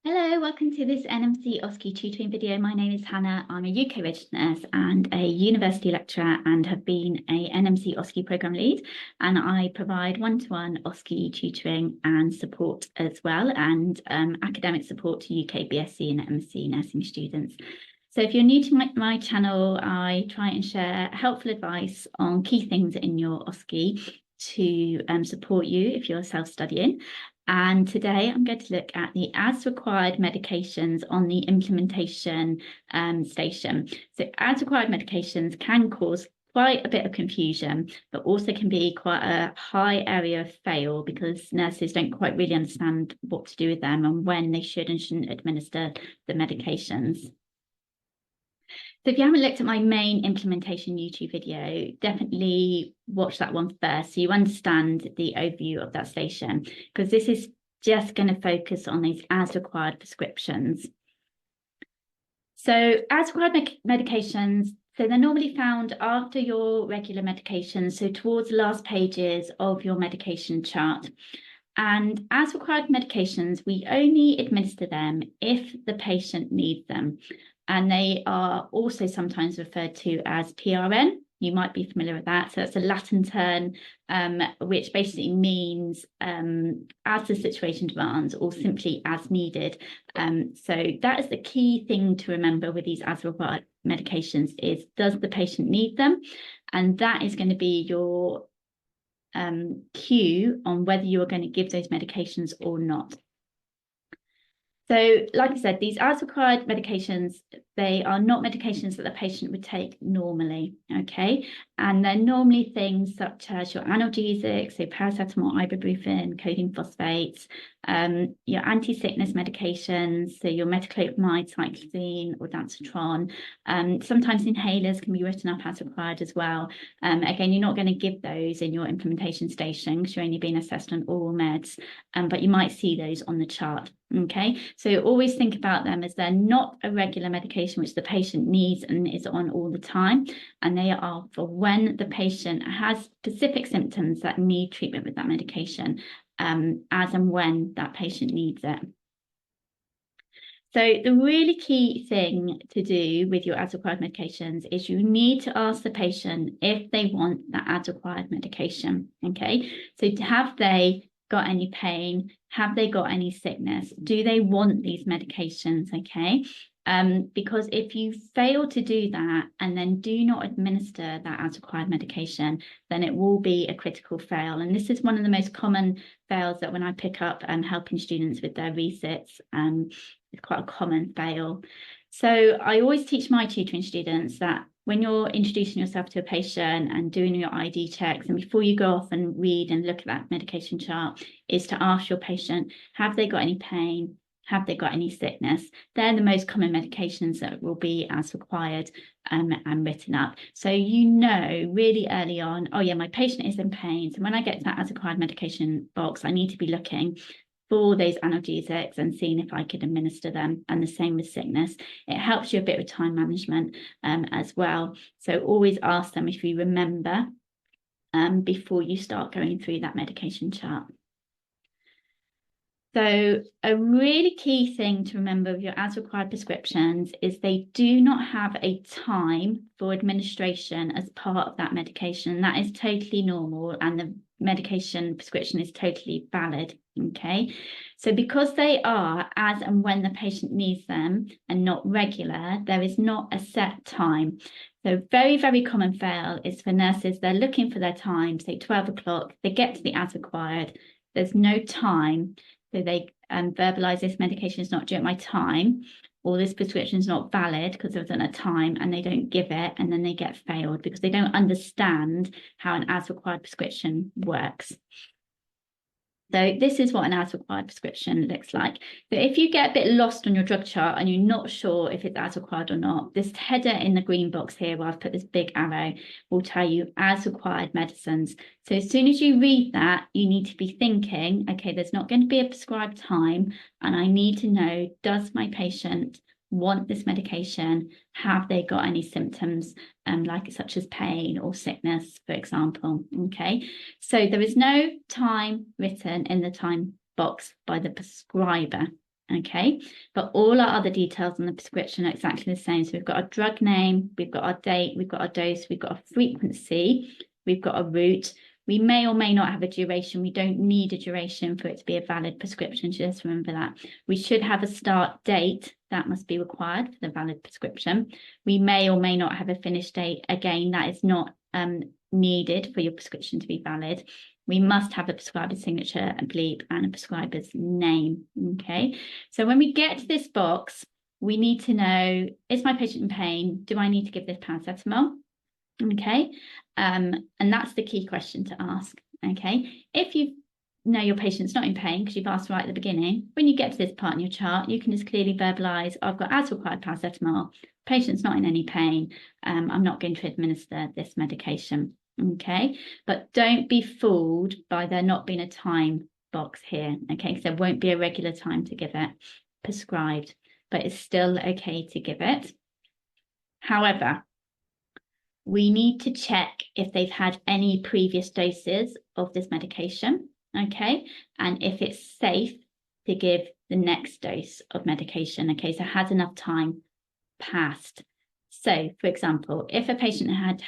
Hello, welcome to this NMC OSCE tutoring video. My name is Hannah. I'm a UK registered nurse and a university lecturer and have been a NMC OSCE programme lead, and I provide one-to-one OSCE tutoring and support as well, and academic support to UK BSc and MSc nursing students. So if you're new to my channel, I try and share helpful advice on key things in your OSCE to support you if you're self-studying. And today I'm going to look at the as required medications on the implementation station. So as required medications can cause quite a bit of confusion, but also can be quite a high area of fail because nurses don't quite really understand what to do with them and when they should and shouldn't administer the medications. So if you haven't looked at my main implementation YouTube video, definitely watch that one first so you understand the overview of that station, because this is just going to focus on these as required prescriptions. So as required medications, so they're normally found after your regular medications, so towards the last pages of your medication chart. And as required medications, we only administer them if the patient needs them. And they are also sometimes referred to as PRN. You might be familiar with that. So that's a Latin term, which basically means as the situation demands or simply as needed. So that is the key thing to remember with these as required medications is, does the patient need them? And that is going to be your cue on whether you're going to give those medications or not. So, like I said, these as required medications, they are not medications that the patient would take normally, okay? And they're normally things such as your analgesics, so paracetamol, ibuprofen, codeine phosphates, your anti-sickness medications, so your metoclopramide, cyclizine, or dansetron. Sometimes inhalers can be written up as required as well. Again, you're not going to give those in your implementation station because you're only being assessed on oral meds, but you might see those on the chart. Okay, so always think about them as they're not a regular medication which the patient needs and is on all the time, and they are for when the patient has specific symptoms that need treatment with that medication, as and when that patient needs it. So the really key thing to do with your as required medications is you need to ask the patient if they want that as required medication. Okay, so have they got any pain? Have they got any sickness? Do they want these medications? Okay, because if you fail to do that and then do not administer that as required medication, then it will be a critical fail. And this is one of the most common fails that when I pick up helping students with their resits, it's quite a common fail. So I always teach my tutoring students that when you're introducing yourself to a patient and doing your ID checks, and before you go off and read and look at that medication chart, is to ask your patient, have they got any pain? Have they got any sickness? They're the most common medications that will be as required and written up. So you know really early on, oh yeah, my patient is in pain. So when I get to that as required medication box, I need to be looking for those analgesics and seeing if I could administer them, and the same with sickness. It helps you a bit with time management as well. So always ask them if you remember before you start going through that medication chart. So a really key thing to remember with your as required prescriptions is they do not have a time for administration as part of that medication. That is totally normal, and the medication prescription is totally valid. Okay, so because they are as and when the patient needs them and not regular, there is not a set time. So very, very common fail is for nurses, they're looking for their time, say 12 o'clock, they get to the as required, there's no time. So they verbalise this medication is not due at my time, or this prescription is not valid because there wasn't a time, and they don't give it, and then they get failed because they don't understand how an as required prescription works. So this is what an as required prescription looks like. So if you get a bit lost on your drug chart and you're not sure if it's as required or not, this header in the green box here where I've put this big arrow will tell you as required medicines. So as soon as you read that, you need to be thinking, okay, there's not going to be a prescribed time, and I need to know, does my patient want this medication? Have they got any symptoms like such as pain or sickness, for example? Okay, so there is no time written in the time box by the prescriber. okay? But all our other details on the prescription are exactly the same. So we've got our drug name, we've got our date, we've got our dose, we've got a frequency, we've got a route. We may or may not have a duration. We don't need a duration for it to be a valid prescription. Just remember that. We should have a start date. That must be required for the valid prescription. We may or may not have a finish date. Again, that is not needed for your prescription to be valid. We must have a prescriber's signature, a bleep, and a prescriber's name. Okay. So when we get to this box, we need to know, is my patient in pain? Do I need to give this paracetamol? Okay. And that's the key question to ask. Okay. If you know your patient's not in pain because you've asked right at the beginning, when you get to this part in your chart, you can just clearly verbalize, I've got as required paracetamol, patient's not in any pain, I'm not going to administer this medication. Okay, but don't be fooled by there not being a time box here. Okay, because there won't be a regular time to give it prescribed, but it's still okay to give it. However, we need to check if they've had any previous doses of this medication, okay, and if it's safe to give the next dose of medication. Okay, so has enough time passed. So, for example, if a patient had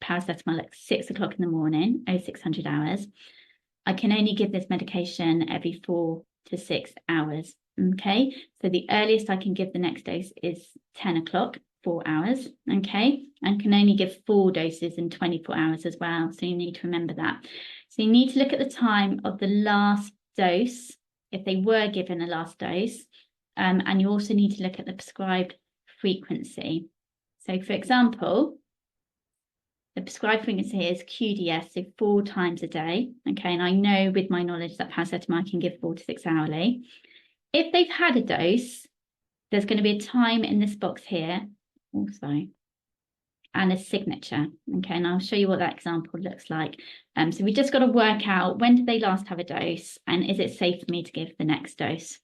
paracetamol at 6 o'clock in the morning, 0600 hours, I can only give this medication every 4 to 6 hours. Okay, so the earliest I can give the next dose is 10 o'clock, 4 hours. Okay, and can only give 4 doses in 24 hours as well. So you need to remember that. So you need to look at the time of the last dose, if they were given a last dose, and you also need to look at the prescribed frequency. So, for example, the prescribed frequency is QDS, so 4 times a day. Okay, and I know with my knowledge that paracetamol I can give 4 to 6 hourly. If they've had a dose, there's going to be a time in this box here, also, and a signature. Okay, and I'll show you what that example looks like. So we just got to work out, when did they last have a dose, and is it safe for me to give the next dose?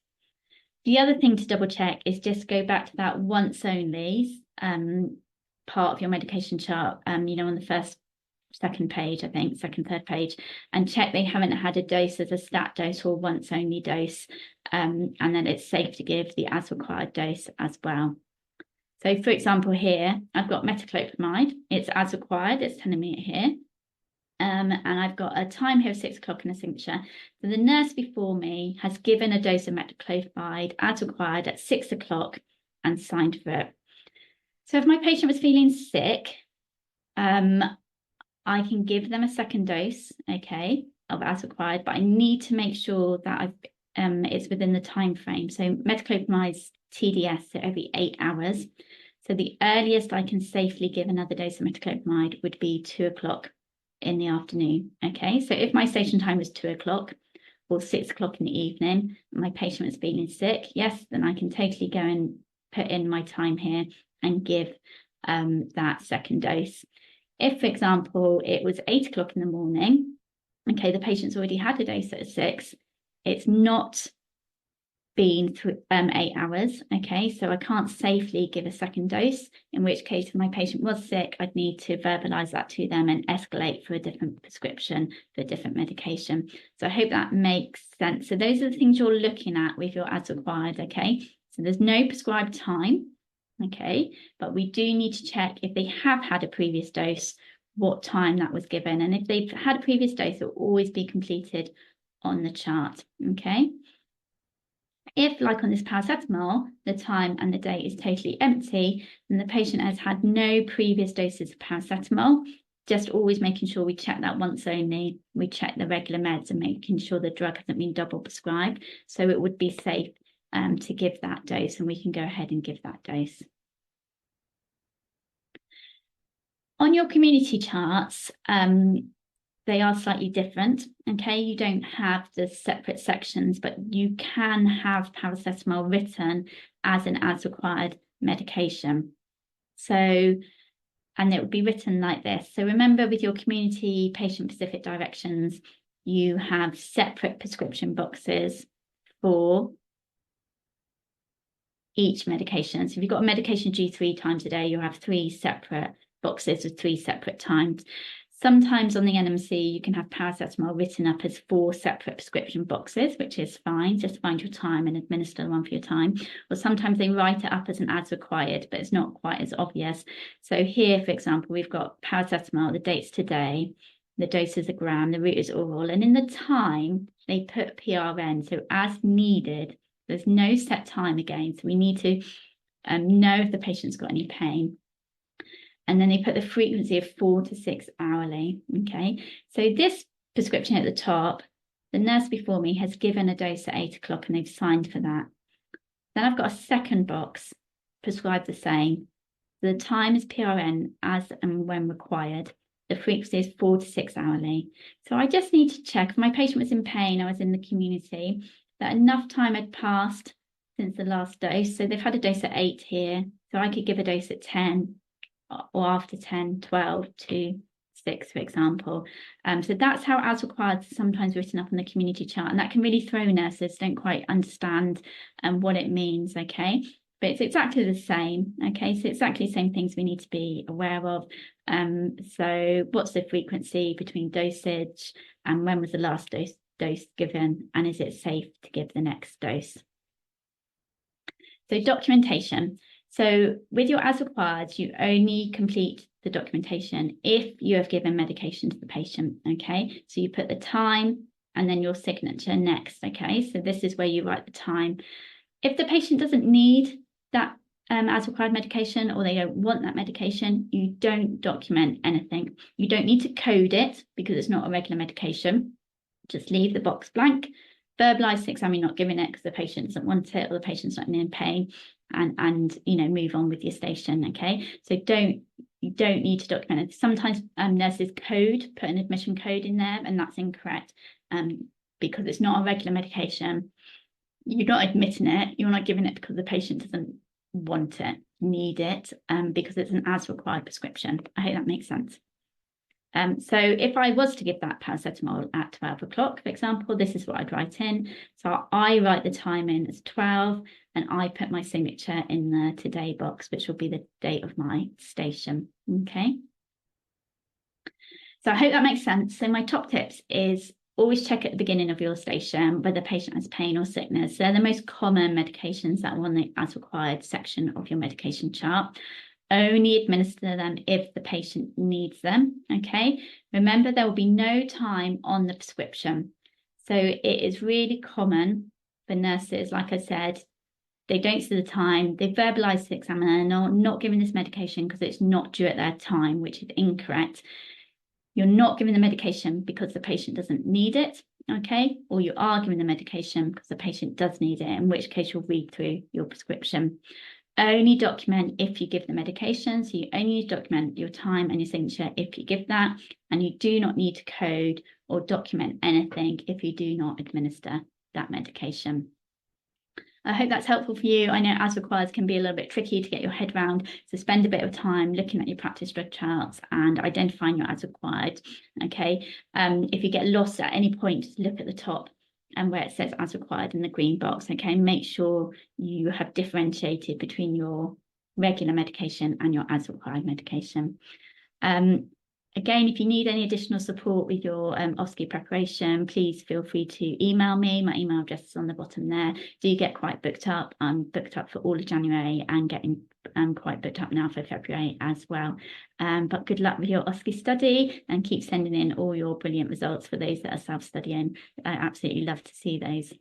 The other thing to double check is just go back to that once only part of your medication chart, on the second page, I think, third page, and check they haven't had a dose as a stat dose or once only dose, and then it's safe to give the as required dose as well. So, for example, here, I've got metoclopramide. It's as required. It's telling me it here. And I've got a time here of 6 o'clock and a signature. So the nurse before me has given a dose of metoclopramide as required at 6 o'clock and signed for it. So if my patient was feeling sick, I can give them a second dose, okay, of as required, but I need to make sure that it's within the time frame. So metoclopramide's TDS, so every 8 hours. So the earliest I can safely give another dose of metoclopramide would be 2 o'clock in the afternoon. Okay, so if my station time was 2 o'clock or 6 o'clock in the evening, and my patient was feeling sick, yes, then I can totally go and put in my time here and give that second dose. If, for example, it was 8 o'clock in the morning, okay, the patient's already had a dose at 6, it's not been 8 hours, okay, so I can't safely give a second dose, in which case if my patient was sick, I'd need to verbalise that to them and escalate for a different prescription for a different medication. So I hope that makes sense. So those are the things you're looking at with your as required, okay, so there's no prescribed time, okay, but we do need to check if they have had a previous dose, what time that was given, and if they've had a previous dose, it will always be completed on the chart, okay. If, like on this paracetamol, the time and the date is totally empty, then the patient has had no previous doses of paracetamol, just always making sure we check that once only, we check the regular meds and making sure the drug hasn't been double prescribed, so it would be safe to give that dose, and we can go ahead and give that dose. On your community charts, they are slightly different, okay? You don't have the separate sections, but you can have paracetamol written as an as required medication. So, and it would be written like this. So remember, with your community patient-specific directions, you have separate prescription boxes for each medication. So if you've got a medication due 3 times a day, you'll have 3 separate boxes with 3 separate times. Sometimes on the NMC, you can have paracetamol written up as 4 separate prescription boxes, which is fine. Just find your time and administer the one for your time. Or sometimes they write it up as an as required, but it's not quite as obvious. So here, for example, we've got paracetamol, the date's today, the dose is a gram, the route is oral. And in the time, they put PRN, so as needed. There's no set time again. So we need to know if the patient's got any pain. And then they put the frequency of 4 to 6 hourly, okay? So this prescription at the top, the nurse before me has given a dose at 8 o'clock and they've signed for that. Then I've got a second box, prescribed the same. The time is PRN as and when required. The frequency is 4 to 6 hourly. So I just need to check, if my patient was in pain, I was in the community, that enough time had passed since the last dose. So they've had a dose at 8 here. So I could give a dose at 10. Or after 10, 12 to 6, for example. So that's how as required is sometimes written up on the community chart. And that can really throw nurses, don't quite understand what it means, okay? But it's exactly the same, okay? So exactly the same things we need to be aware of. So what's the frequency between dosage and when was the last dose given? And is it safe to give the next dose? So documentation. So with your as required, you only complete the documentation if you have given medication to the patient, okay? So you put the time and then your signature next, okay? So this is where you write the time. If the patient doesn't need that as required medication or they don't want that medication, you don't document anything. You don't need to code it because it's not a regular medication. Just leave the box blank. Verbalise the exam you're not giving it because the patient doesn't want it or the patient's not in pain, and you know, move on with your station, okay? So you don't need to document it. Sometimes nurses put an admission code in there, and that's incorrect because it's not a regular medication. You're not admitting it, you're not giving it because the patient doesn't want it, need it, because it's an as required prescription. I hope that makes sense. So if I was to give that paracetamol at 12 o'clock, for example, this is what I'd write in. So I write the time in as 12 and I put my signature in the today box, which will be the date of my station, okay? So I hope that makes sense. So my top tips is always check at the beginning of your station whether the patient has pain or sickness. They're the most common medications that are on the as required section of your medication chart. Only administer them if the patient needs them, okay? Remember, there will be no time on the prescription. So it is really common for nurses, like I said, they don't see the time, they verbalise to the examiner, no, not giving this medication because it's not due at their time, which is incorrect. You're not giving the medication because the patient doesn't need it, okay? Or you are giving the medication because the patient does need it, in which case you'll read through your prescription. Only document if you give the medication. So you only document your time and your signature if you give that. And you do not need to code or document anything if you do not administer that medication. I hope that's helpful for you. I know as required can be a little bit tricky to get your head around. So spend a bit of time looking at your practice drug charts and identifying your as required. Okay. If you get lost at any point, just look at the top and where it says as required in the green box, okay, make sure you have differentiated between your regular medication and your as required medication. Again, if you need any additional support with your OSCE preparation, please feel free to email me. My email address is on the bottom there. Do get quite booked up. I'm booked up for all of January and getting quite booked up now for February as well. But good luck with your OSCE study and keep sending in all your brilliant results for those that are self-studying. I absolutely love to see those.